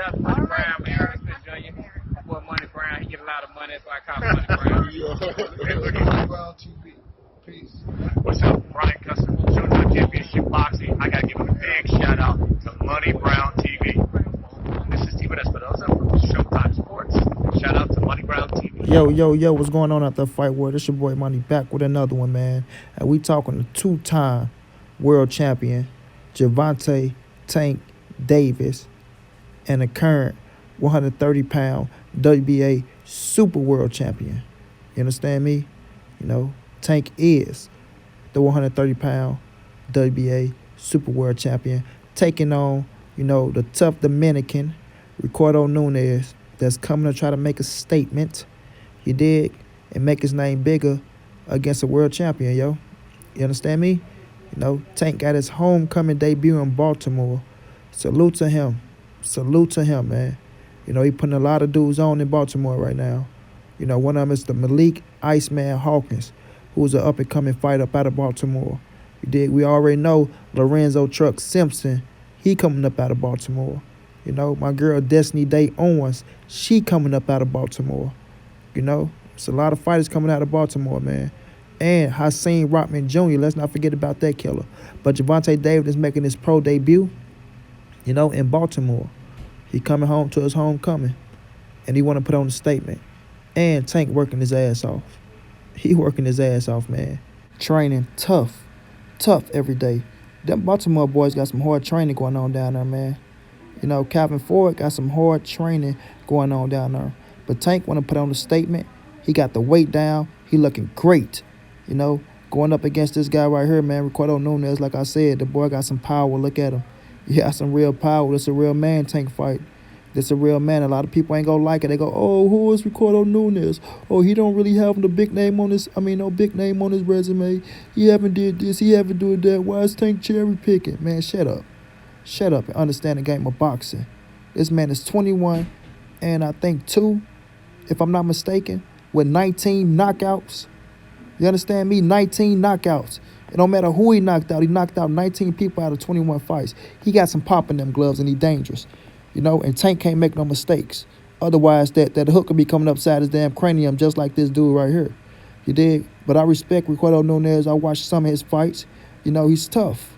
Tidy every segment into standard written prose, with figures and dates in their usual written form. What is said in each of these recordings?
out to Money Brown, man. Respect Junior. My boy Money Brown, he get a lot of money, that's why I call him Money Brown. Money Brown TV. Peace. What's up? Brian Custom, Showtime Championship Boxing. I gotta give a big shout out to Money Brown TV. This is Steven Espinosa from Showtime Sports. Shout out to Money Brown TV. Yo, what's going on out there, Fight World? It's your boy Money back with another one, man. And we talking to two-time world champion Gervonta Tank Davis and the current 130-pound WBA super world champion. You understand me? You know, Tank is the 130-pound WBA super world champion, taking on, the tough Dominican Ricardo Nunez that's coming to try to make a statement, you dig, and make his name bigger against a world champion, yo. You understand me? Tank got his homecoming debut in Baltimore. Salute to him, man. He putting a lot of dudes on in Baltimore right now. One of them is the Malik Iceman Hawkins, who's an up-and-coming fighter up out of Baltimore. You dig? We already know Lorenzo Truck Simpson, he coming up out of Baltimore. My girl Destiny Day Owens, she coming up out of Baltimore. It's a lot of fighters coming out of Baltimore, man. And Hakeem Rockman Jr., let's not forget about that killer. But Gervonta Davis is making his pro debut, in Baltimore. He coming home to his homecoming, and he want to put on a statement. And Tank working his ass off. He working his ass off, man. Training tough every day. Them Baltimore boys got some hard training going on down there, man. Calvin Ford got some hard training going on down there. But Tank want to put on a statement. He got the weight down. He looking great. Going up against this guy right here, man, Ricardo Nunez, like I said, the boy got some power. Look at him. He got some real power. That's a real man, Tank fight. That's a real man. A lot of people ain't gonna like it. They go, oh, who is Ricardo Nunez? Oh, he don't really have no big name on his resume. He haven't did this. He haven't did that. Why is Tank cherry picking? Man, shut up. Shut up and understand the game of boxing. This man is 21 and I think 2, if I'm not mistaken, with 19 knockouts. You understand me? 19 knockouts. It don't matter who he knocked out. He knocked out 19 people out of 21 fights. He got some pop in them gloves and he dangerous. And Tank can't make no mistakes. Otherwise, that hook could be coming upside his damn cranium just like this dude right here. You dig? But I respect Ricardo Nunez. I watched some of his fights. He's tough.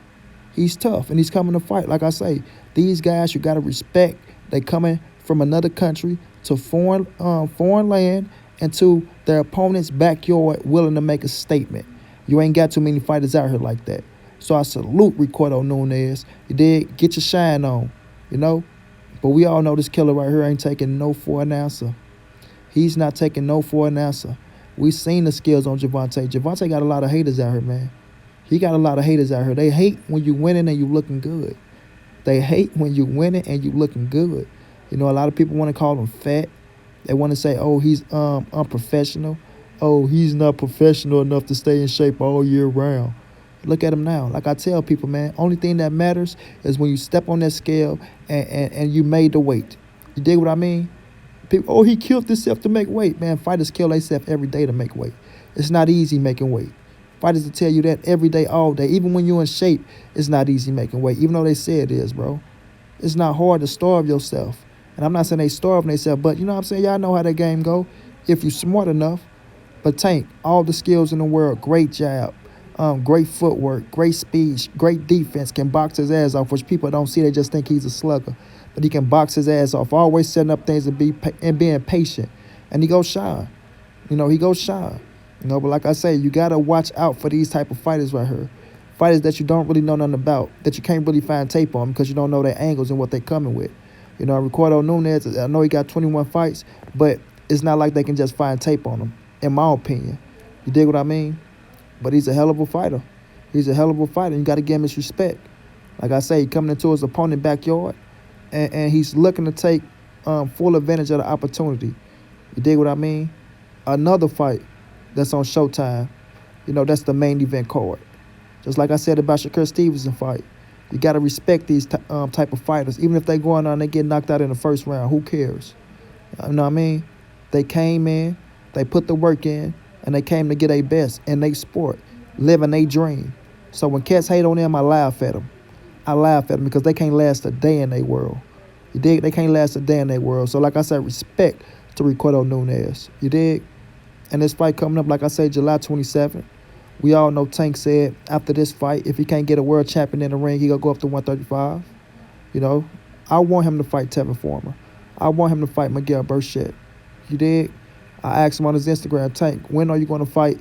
He's tough, and he's coming to fight. Like I say, these guys you got to respect. They coming from another country to foreign land and to their opponent's backyard willing to make a statement. You ain't got too many fighters out here like that. So I salute Ricardo Nunez. You dig? Get your shine on, But we all know this killer right here ain't taking no for an answer. He's not taking no for an answer. We seen the skills on Gervonta. Gervonta got a lot of haters out here, man. He got a lot of haters out here. They hate when you winning and you looking good. They hate when you winning and you looking good. A lot of people want to call him fat. They want to say, oh, he's unprofessional. Oh, he's not professional enough to stay in shape all year round. Look at him now. Like I tell people, man, only thing that matters is when you step on that scale and you made the weight. You dig what I mean? People, oh, he killed himself to make weight. Man, fighters kill themselves every day to make weight. It's not easy making weight. Fighters will tell you that every day, all day. Even when you're in shape, it's not easy making weight, even though they say it is, bro. It's not hard to starve yourself. And I'm not saying they starving themselves, but you know what I'm saying? Y'all know how that game go if you're smart enough. But Tank, all the skills in the world, great jab, great footwork, great speed, great defense, can box his ass off, which people don't see. They just think he's a slugger. But he can box his ass off, always setting up things and being patient. And he goes shine. He goes shine. But like I say, you got to watch out for these type of fighters right here. Fighters that you don't really know nothing about, that you can't really find tape on because you don't know their angles and what they're coming with. Ricardo Nunez, I know he got 21 fights, but it's not like they can just find tape on him, in my opinion. You dig what I mean? But he's a hell of a fighter. He's a hell of a fighter. You got to give him his respect. Like I say, he coming into his opponent's backyard, and he's looking to take full advantage of the opportunity. You dig what I mean? Another fight that's on Showtime, that's the main event card. Just like I said about Shakur Stevenson fight, you got to respect these type of fighters. Even if they go on and they get knocked out in the first round, who cares? You know what I mean? They came in, they put the work in, and they came to get their best in their sport, living their dream. So when cats hate on them, I laugh at them. I laugh at them because they can't last a day in their world. You dig? They can't last a day in their world. So like I said, respect to Ricardo Nunez. You dig? And this fight coming up, like I said, July 27th. We all know Tank said after this fight, if he can't get a world champion in the ring, he gonna go up to 135. You know, I want him to fight Tevin Farmer. I want him to fight Miguel Burchett. You dig? I asked him on his Instagram, Tank, when are you going to fight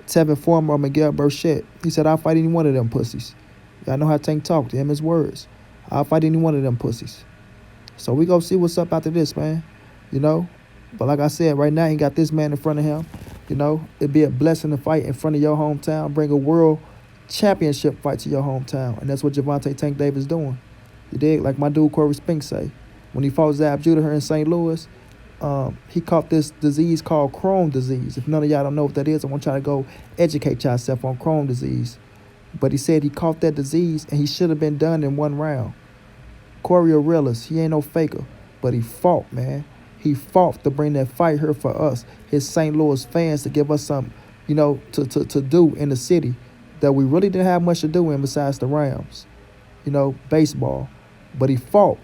Tevin Farmer or Miguel Burchett? He said, I'll fight any one of them pussies. Y'all know how Tank talked to him, his words. I'll fight any one of them pussies. So we go see what's up after this, man. You know? But like I said, right now he got this man in front of him. You know, it'd be a blessing to fight in front of your hometown, bring a world championship fight to your hometown. And that's what Gervonta Tank Davis doing. You dig? Like my dude Corey Spinks say. When he fought Zab Judah here in St. Louis, he caught this disease called Crohn's disease. If none of y'all don't know what that is, I want y'all to go educate yourself on Crohn's disease. But he said he caught that disease and he should have been done in one round. Corey a realist. He ain't no faker. But he fought, man. He fought to bring that fight here for us, his St. Louis fans, to give us something, you know, to do in the city that we really didn't have much to do in besides the Rams. You know, baseball. But he fought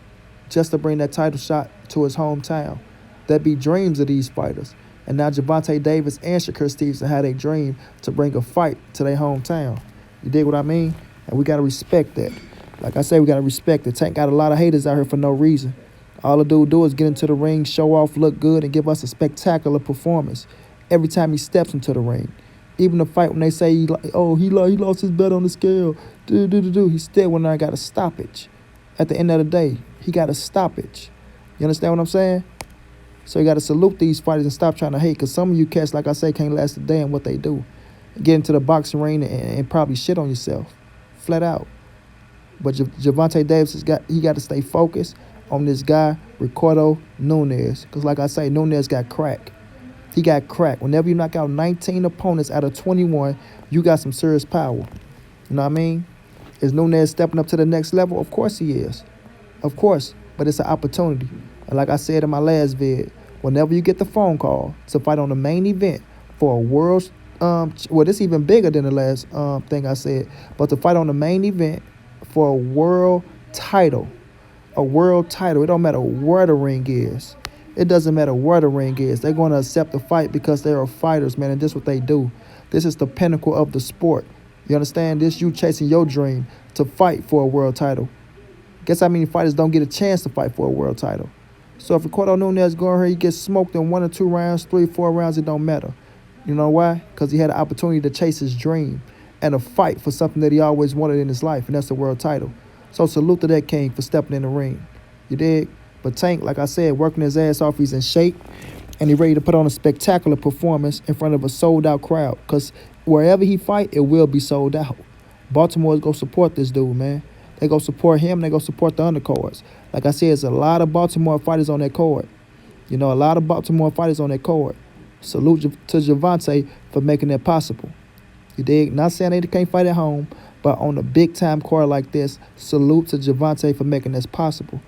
just to bring that title shot to his hometown. That be dreams of these fighters. And now Gervonta Davis and Shakur Stevenson had a dream to bring a fight to their hometown. You dig what I mean? And we got to respect that. Like I say, we got to respect it. Tank got a lot of haters out here for no reason. All the dude do is get into the ring, show off, look good, and give us a spectacular performance every time he steps into the ring. Even the fight when they say, he lost his bet on the scale. He still went there and got a stoppage. At the end of the day, he got a stoppage. You understand what I'm saying? So you got to salute these fighters and stop trying to hate, because some of you cats, like I say, can't last a day in what they do. Get into the boxing ring and probably shit on yourself. Flat out. But Gervonta Davis got to stay focused on this guy, Ricardo Nunez. Because like I say, Nunez got crack. He got crack. Whenever you knock out 19 opponents out of 21, you got some serious power. You know what I mean? Is Nunez stepping up to the next level? Of course he is. Of course. But it's an opportunity. And like I said in my last vid, whenever you get the phone call to fight on the main event for a world, well, this even bigger than the last thing I said, but to fight on the main event for a world title. A world title. It don't matter where the ring is. It doesn't matter where the ring is. They're going to accept the fight because they are fighters, man, and this is what they do. This is the pinnacle of the sport. You understand? This you chasing your dream to fight for a world title. Guess how many fighters don't get a chance to fight for a world title? So if Ricardo Nunez going here, he gets smoked in 1 or 2 rounds, 3, 4 rounds, it don't matter. You know why? Because he had an opportunity to chase his dream and a fight for something that he always wanted in his life, and that's the world title. So salute to that king for stepping in the ring. You dig? But Tank, like I said, working his ass off, he's in shape, and he's ready to put on a spectacular performance in front of a sold-out crowd. Because wherever he fight, it will be sold out. Baltimore is going to support this dude, man. They go support him, they go support the undercards. Like I said, there's a lot of Baltimore fighters on that card. You know, a lot of Baltimore fighters on that card. Salute to Gervonta for making that possible. You dig? Not saying they can't fight at home, but on a big-time card like this, salute to Gervonta for making this possible.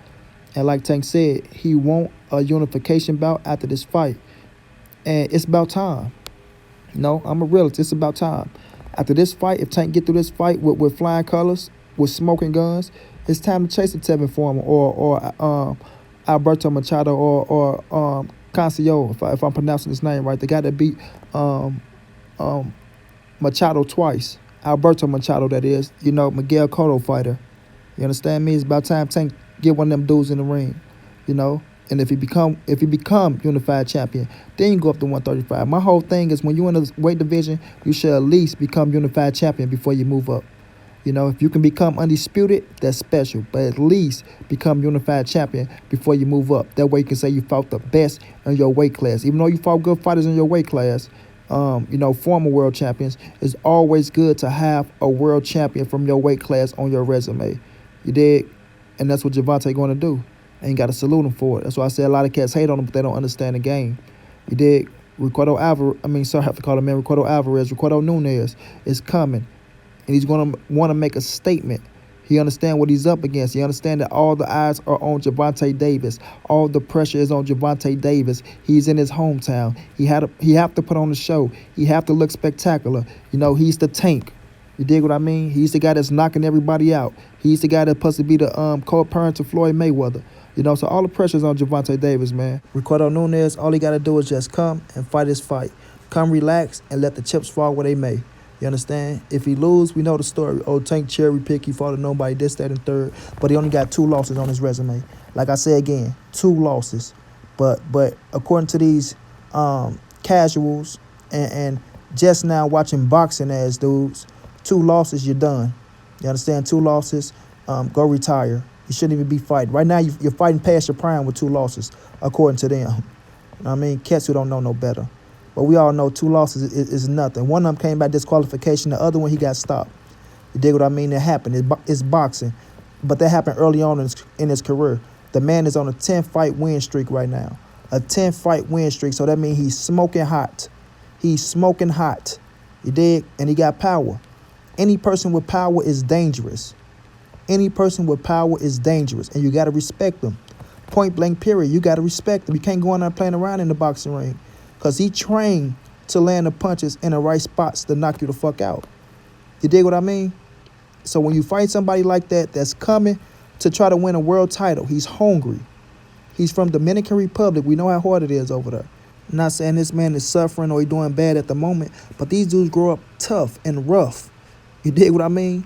And like Tank said, he want a unification bout after this fight. And it's about time. No, I'm a realist. It's about time. After this fight, if Tank get through this fight with flying colors, with smoking guns, it's time to chase the Tevin Farmer or Alberto Machado or Cancio, if I'm pronouncing his name right. The guy that beat Machado twice. Alberto Machado, that is. You know, Miguel Cotto fighter. You understand me? It's about time Tank get one of them dudes in the ring. You know? And if he become unified champion, then you go up to 135. My whole thing is when you're in the weight division, you should at least become unified champion before you move up. You know, if you can become undisputed, that's special. But at least become unified champion before you move up. That way you can say you fought the best in your weight class. Even though you fought good fighters in your weight class, you know, former world champions, it's always good to have a world champion from your weight class on your resume. You dig? And that's what Gervonta going to do. And you got to salute him for it. That's why I say a lot of cats hate on him, but they don't understand the game. You dig? Ricardo Nunez is coming. And he's going to want to make a statement. He understands what he's up against. He understands that all the eyes are on Gervonta Davis. All the pressure is on Gervonta Davis. He's in his hometown. He have to put on the show. He have to look spectacular. You know, he's the Tank. You dig what I mean? He's the guy that's knocking everybody out. He's the guy that's supposed to be the co-parent to Floyd Mayweather. So all the pressure's on Gervonta Davis, man. Ricardo Nunez, all he got to do is just come and fight his fight. Come relax and let the chips fall where they may. You understand? If he lose, we know the story. Oh, Tank cherry pick, he fought to nobody, this, that, and third. But he only got 2 losses on his resume. Like I said again, 2 losses. But according to these casuals and just now watching boxing ass dudes, 2 losses, you're done. You understand? 2 losses, go retire. You shouldn't even be fighting. Right now, you're fighting past your prime with 2 losses, according to them. You know what I mean? Cats who don't know no better. But we all know 2 losses is nothing. One of them came by disqualification. The other one, he got stopped. You dig what I mean? It happened. It's boxing. But that happened early on in his career. The man is on a 10-fight win streak right now. A 10-fight win streak. So that means he's smoking hot. He's smoking hot. You dig? And he got power. Any person with power is dangerous. Any person with power is dangerous. And you got to respect them. Point blank period. You got to respect them. You can't go on there playing around in the boxing ring. Because he trained to land the punches in the right spots to knock you the fuck out. You dig what I mean? So when you fight somebody like that that's coming to try to win a world title, he's hungry. He's from Dominican Republic. We know how hard it is over there. I'm not saying this man is suffering or he's doing bad at the moment, but these dudes grow up tough and rough. You dig what I mean?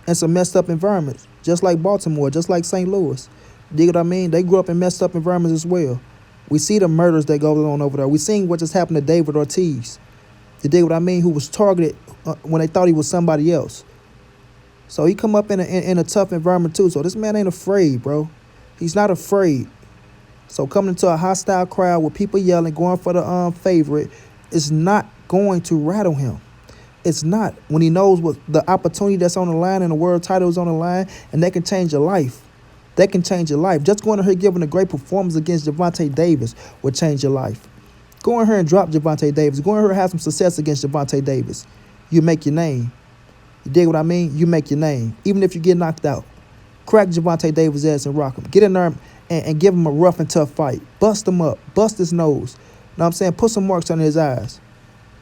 And some messed up environments, just like Baltimore, just like St. Louis. You dig what I mean? They grew up in messed up environments as well. We see the murders that go on over there. We seen what just happened to David Ortiz. You dig what I mean? Who was targeted when they thought he was somebody else. So he come up in a tough environment too. So this man ain't afraid, bro. He's not afraid. So coming into a hostile crowd with people yelling, going for the favorite, is not going to rattle him. It's not. When he knows what the opportunity that's on the line and the world title is on the line, and that can change your life. That can change your life. Just going to her giving a great performance against Gervonta Davis will change your life. Go in here and drop Gervonta Davis. Go in here and have some success against Gervonta Davis. You make your name. You dig what I mean? You make your name. Even if you get knocked out. Crack Gervonta Davis' ass and rock him. Get in there and give him a rough and tough fight. Bust him up. Bust his nose. You know what I'm saying? Put some marks under his eyes.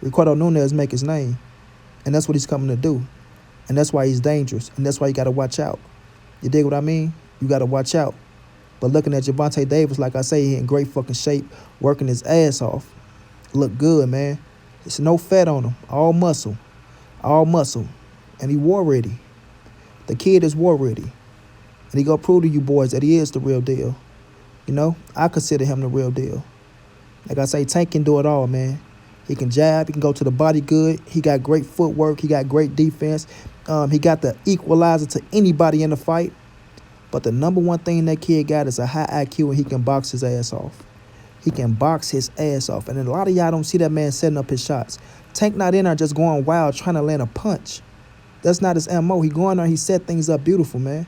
Ricardo Nunez make his name. And that's what he's coming to do. And that's why he's dangerous. And that's why you got to watch out. You dig what I mean? You got to watch out. But looking at Gervonta Davis, like I say, he in great fucking shape, working his ass off. Look good, man. There's no fat on him. All muscle. All muscle. And he war ready. The kid is war ready. And he gonna prove to you boys that he is the real deal. You know, I consider him the real deal. Like I say, Tank can do it all, man. He can jab. He can go to the body good. He got great footwork. He got great defense. He got the equalizer to anybody in the fight. But the number one thing that kid got is a high IQ, and he can box his ass off. He can box his ass off. And a lot of y'all don't see that man setting up his shots. Tank not in there just going wild trying to land a punch. That's not his MO. He going there, he set things up beautiful, man.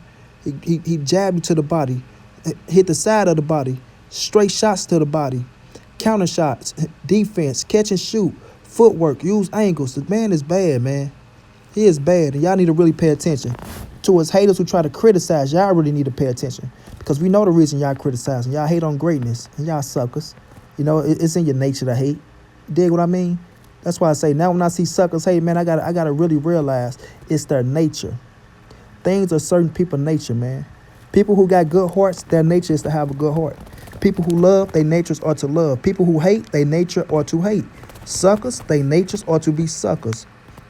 He jabbed you to the body, hit the side of the body, straight shots to the body, counter shots, defense, catch and shoot, footwork, use angles. The man is bad, man. He is bad, and y'all need to really pay attention. To his haters who try to criticize, y'all really need to pay attention. Because we know the reason y'all criticizing. Y'all hate on greatness, and y'all suckers. You know, it's in your nature to hate. You dig what I mean? That's why I say now when I see suckers hate, man, I gotta really realize it's their nature. Things are certain people's nature, man. People who got good hearts, their nature is to have a good heart. People who love, their natures are to love. People who hate, their nature are to hate. Suckers, their natures are to be suckers.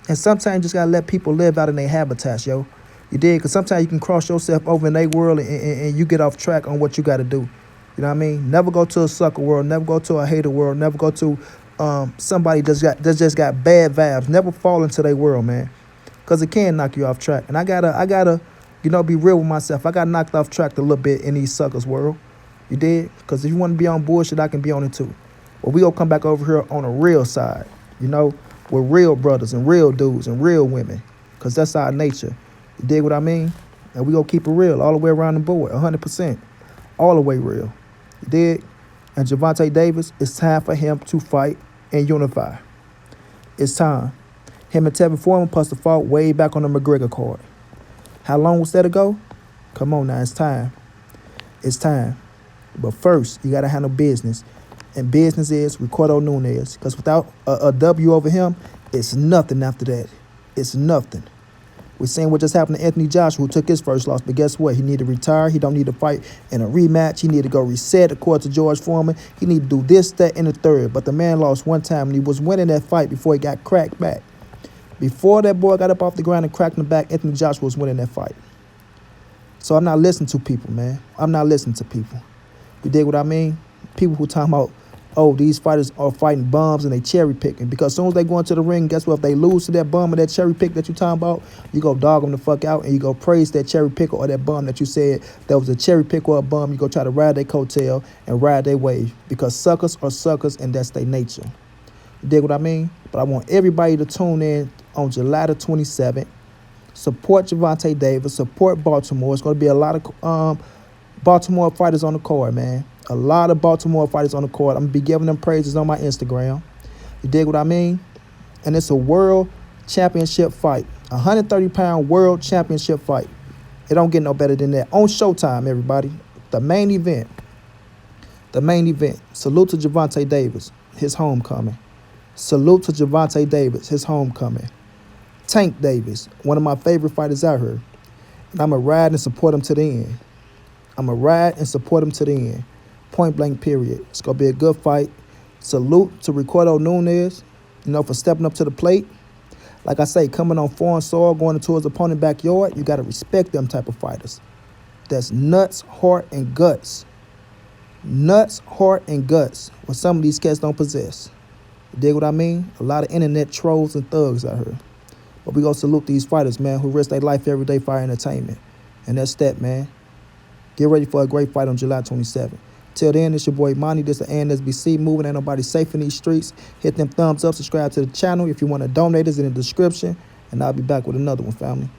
And sometimes you just gotta let people live out in their habitats, yo. You did, because sometimes you can cross yourself over in their world and you get off track on what you got to do. You know what I mean? Never go to a sucker world. Never go to a hater world. Never go to somebody that just got bad vibes. Never fall into their world, man, because it can knock you off track. And I gotta, be real with myself. I got knocked off track a little bit in these suckers world. You did? Because if you want to be on bullshit, I can be on it too. But we gonna come back over here on a real side, with real brothers and real dudes and real women, because that's our nature. You dig what I mean? And we gonna keep it real all the way around the board, 100%. All the way real. You dig? And Gervonta Davis, it's time for him to fight and unify. It's time. Him and Tevin Foreman supposed to fought way back on the McGregor card. How long was that ago? Come on now, it's time. It's time. But first, you gotta handle business. And business is Ricardo Nunez. Because without a W over him, it's nothing after that. It's nothing. We seen what just happened to Anthony Joshua, who took his first loss. But guess what? He need to retire. He don't need to fight in a rematch. He need to go reset according to George Foreman. He need to do this, that, and the third. But the man lost one time, and he was winning that fight before he got cracked back. Before that boy got up off the ground and cracked in the back, Anthony Joshua was winning that fight. So I'm not listening to people, man. I'm not listening to people. You dig what I mean? People who talking about, oh, these fighters are fighting bums and they cherry picking. Because as soon as they go into the ring, guess what? If they lose to that bum or that cherry pick that you talking about, you go dog them the fuck out and you go praise that cherry picker or that bum that you said that was a cherry picker or a bum. You go try to ride their coattail and ride their wave. Because suckers are suckers and that's their nature. You dig what I mean? But I want everybody to tune in on July the 27th. Support Gervonta Davis. Support Baltimore. It's going to be a lot of Baltimore fighters on the card, man. A lot of Baltimore fighters on the card. I'm going to be giving them praises on my Instagram. You dig what I mean? And it's a world championship fight. A 130-pound world championship fight. It don't get no better than that. On Showtime, everybody. The main event. The main event. Salute to Gervonta Davis. His homecoming. Salute to Gervonta Davis. His homecoming. Tank Davis. One of my favorite fighters out here. And I'm going to ride and support him to the end. I'm going to ride and support him to the end. Point blank, period. It's going to be a good fight. Salute to Ricardo Nunez, for stepping up to the plate. Like I say, coming on foreign soil, going into his opponent's backyard, you got to respect them type of fighters. That's nuts, heart, and guts. Nuts, heart, and guts. What some of these cats don't possess. You dig what I mean? A lot of internet trolls and thugs out here. But we going to salute these fighters, man, who risk their life every day for our entertainment. And that's that, man. Get ready for a great fight on July 27th. Till then, it's your boy Monty. This is ANSBC moving. Ain't nobody safe in these streets. Hit them thumbs up. Subscribe to the channel. If you want to donate, it's in the description. And I'll be back with another one, family.